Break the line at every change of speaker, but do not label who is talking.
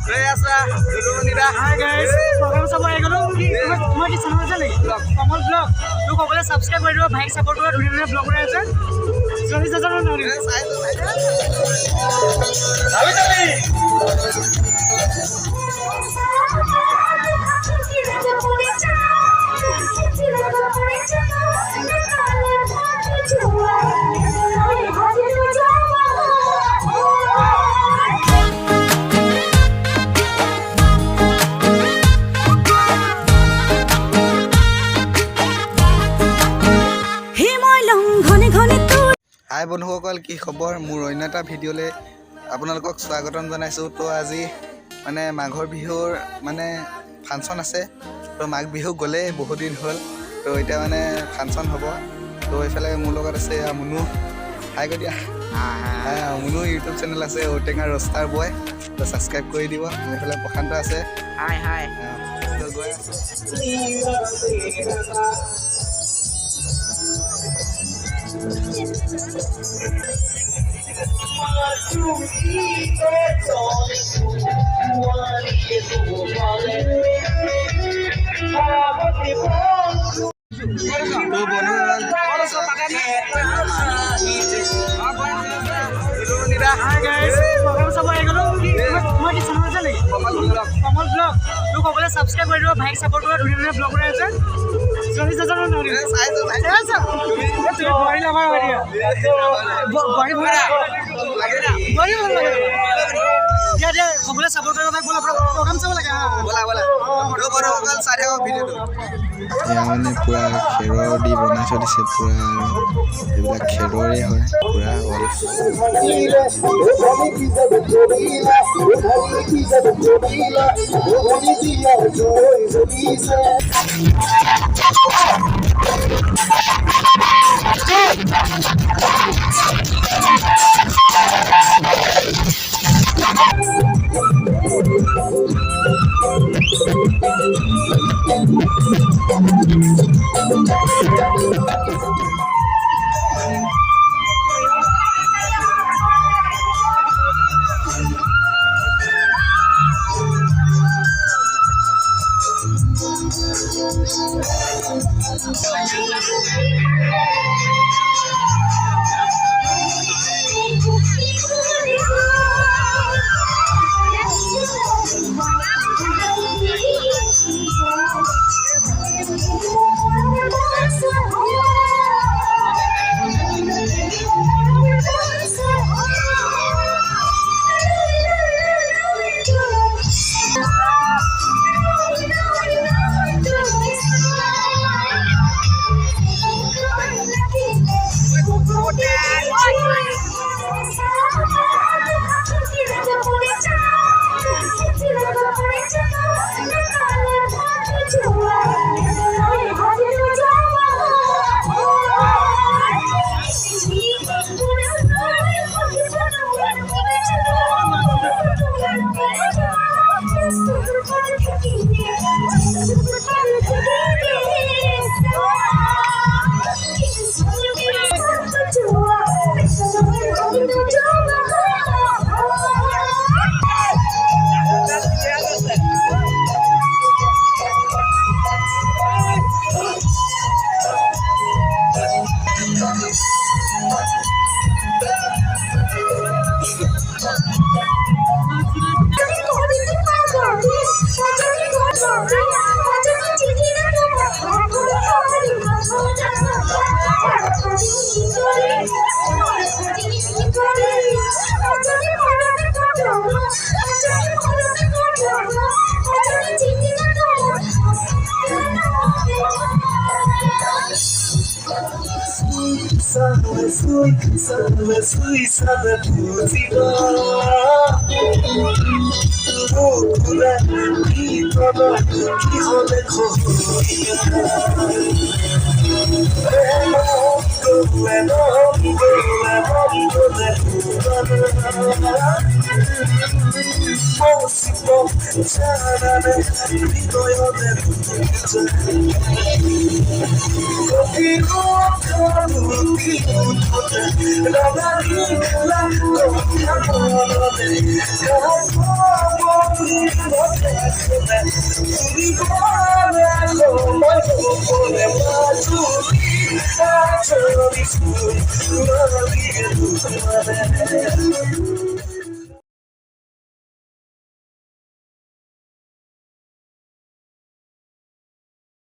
Hi guys, program sama ya kalau mau di channel aja nih. Kamal vlog. Lu kok boleh subscribe কৰি দিবা, ভাইক support কৰা ধুনীয়া ধুনীয়া vlog বনাই আছে। জলদি যাও না নৰি। যাবি যাবি।
হাই বন্ধুসকল, কি খবৰ? মোৰ অন্য এটা ভিডিঅ'লৈ আপোনালোকক স্বাগতম জনাইছোঁ। তো আজি মানে মাঘৰ বিহুৰ মানে ফাংচন আছে। তো মাঘ বিহু গ'লে বহুত দিন হ'ল, তো এতিয়া মানে ফাংচন হ'ব। তো এইফালে মোৰ লগত আছে মুনু। হাই কৈ দিয়া। মুনু ইউটিউব চেনেল আছে ঔটেঙা ৰষ্টাৰ বয়, তো ছাবস্ক্ৰাইব কৰি দিব। এইফালে প্ৰশান্ত আছে।
High high.
তো গৈ আছোঁ।
Hi guys, program sama ya kalau mau di channel aja nih. Kamal vlog. Lu kok boleh subscribe কৰি দিবা, ভাইক support কৰা ধুনীয়া ধুনীয়া vlog বনাই আছে। জলদি যাও না নৰি। চাইছো। তুমি বড়ি লাভাৰ হৈ দিয়া। বড়ি ভৰা। লাগে না। বড়ি ভাল লাগে। দিয়া সকলোৱে support কৰিব লাগে, বলা program চাব লাগে।
বলা বন্ধুসকল চাই থাকক ভিডিঅ'টো। এয়া মানে পুৰা খেৰৰ দি বনাই থৈ দিছে, পুৰা এইবিলাক খেৰৰে হয় পুৰা অল।
Thank you.